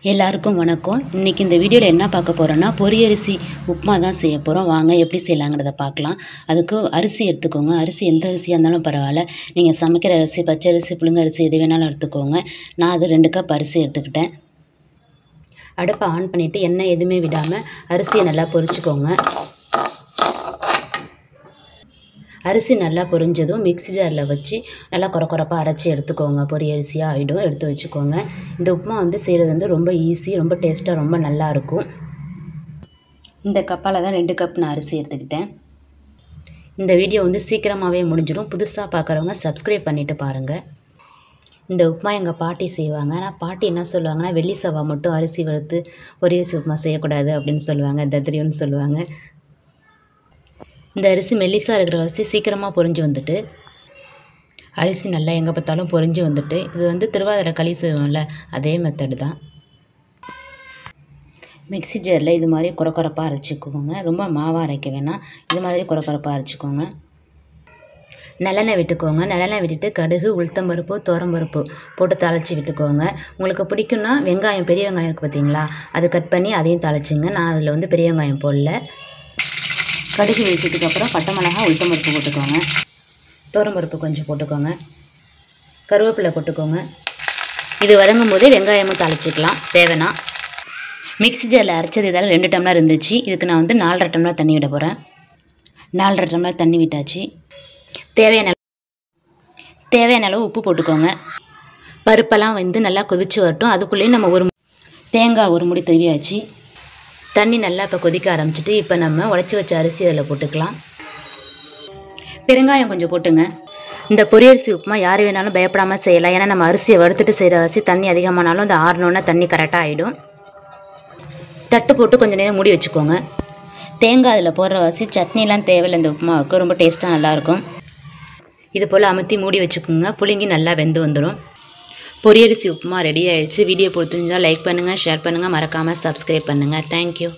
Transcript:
எல்லாருக்கும் வணக்கம். இன்றைக்கி இந்த வீடியோவில் என்ன பார்க்க போகிறோன்னா பொரியரிசி உப்புமா தான் செய்ய போகிறோம். வாங்க எப்படி செய்யலாங்கிறத பார்க்கலாம். அதுக்கு அரிசி எடுத்துக்கோங்க. அரிசி எந்த அரிசியாக இருந்தாலும் பரவாயில்ல. நீங்கள் சமைக்கிற அரிசி, பச்சரிசி, புழுங்க அரிசி எது வேணாலும் எடுத்துக்கோங்க. நான் அது 2 கப் அரிசி எடுத்துக்கிட்டேன். அடுப்பை ஆன் பண்ணிவிட்டு எண்ணெய் எதுவுமே விடாமல் அரிசியை நல்லா பொரிச்சுக்கோங்க. அரிசி நல்லா பொரிஞ்சதும் மிக்ஸி ஜாரில் வச்சு நல்லா கொரப்பாக அரைச்சி எடுத்துக்கோங்க. பொரிய அரிசியாக ஆகிடும், எடுத்து வச்சுக்கோங்க. இந்த உப்புமா செய்கிறது ரொம்ப ஈஸி, ரொம்ப டேஸ்ட்டாக, ரொம்ப நல்லாயிருக்கும். இந்த கப்பால் தான் 2 கப் நான் அரிசி எடுத்துக்கிட்டேன். இந்த வீடியோ சீக்கிரமாகவே முடிஞ்சிடும். புதுசாக பார்க்குறவங்க சப்ஸ்கிரைப் பண்ணிவிட்டு பாருங்கள். இந்த உப்புமா எங்கள் பாட்டி செய்வாங்க. ஆனால் பாட்டி என்ன சொல்லுவாங்கன்னா, வெள்ளி செவ்வாய் மட்டும் அரிசி வறுத்து பொரியரிசி உப்புமா செய்யக்கூடாது அப்படின்னு சொல்லுவாங்க. தத்திரியோன்னு சொல்லுவாங்க. இந்த அரிசி மெல்லிசாக இருக்கிற அரிசி சீக்கிரமாக பொரிஞ்சு வந்துட்டு, அரிசி நல்லா எங்கே பார்த்தாலும் பொரிஞ்சு வந்துட்டு, இது திருவாதிரை களி செய்வோம்ல, அதே மெத்தடு தான். மிக்ஸி ஜாரில் இது மாதிரி கொரப்பாக அரைச்சிக்கோங்க. ரொம்ப மாவாக அரைக்க வேணாம், இது மாதிரி கொரப்பாக அரைச்சிக்கோங்க. நல்லெண்ணெய் விட்டுக்கோங்க. நல்லெண்ணெய் விட்டுட்டு கடுகு, உளுத்தம்பருப்பு, துவரம்பருப்பு போட்டு தாளித்து விட்டுக்கோங்க. உங்களுக்கு பிடிக்குன்னா வெங்காயம், பெரிய வெங்காயம் இருக்குது பார்த்தீங்களா, அது கட் பண்ணி அதையும் தாளிச்சிங்க. நான் அதில் பெரிய வெங்காயம் போடல. கடுகு வெடிச்சதுக்கப்புறம் பட்டை மிளகாய், உளுத்தம்பருப்பு போட்டுக்கோங்க. துவரம்பருப்பு கொஞ்சம் போட்டுக்கோங்க. கருவேப்பிலை போட்டுக்கோங்க. இது வதங்கும் போதே வெங்காயமும் தாளிச்சிக்கலாம் தேவைன்னா. மிக்ஸி ஜாரில் அரைச்சது இதால் 2 டம்ளர் இருந்துச்சு. இதுக்கு நான் 4.5 டம்ளர் தண்ணி விட போகிறேன். 4.5 டம்ளர் தண்ணி விட்டாச்சு. தேவையான அளவு உப்பு போட்டுக்கோங்க. பருப்பெல்லாம் நல்லா கொதிச்சு வரட்டும். அதுக்குள்ளேயும் நம்ம தேங்காய் 1 முடி திருவியாச்சு. தண்ணி நல்லா இப்போ கொதிக்க ஆரம்பிச்சிட்டு, இப்போ நம்ம உடச்சி வச்ச அரிசி அதில் போட்டுக்கலாம். பெருங்காயம் கொஞ்சம் போட்டுங்க. இந்த பொரியரிசி உப்புமா யார் வேணாலும் பயப்படாமல் செய்யலாம். ஏன்னா நம்ம அரிசியை வறுத்துட்டு செய்கிற அரிசி தண்ணி அதிகமானாலும் அந்த ஆறணுன்னா தண்ணி கரெக்டாக ஆகிடும். தட்டு போட்டு கொஞ்சம் நேரம் மூடி வச்சுக்கோங்க. தேங்காய் அதில் போடுற அரிசி சட்னிலாம் தேவையில்லை. இந்த உப்புமாவுக்கு ரொம்ப டேஸ்ட்டாக நல்லாயிருக்கும். இது போல் அமுத்தி மூடி வச்சுக்கோங்க. புளிங்கி நல்லா வெந்து வந்துடும். பொரியரிசி உப்புமா ரெடி ஆகிடுச்சு. வீடியோ பிடிச்சிருந்தால் லைக் பண்ணுங்கள், ஷேர் பண்ணுங்கள், மறக்காமல் சப்ஸ்கிரைப் பண்ணுங்கள். தேங்க்யூ.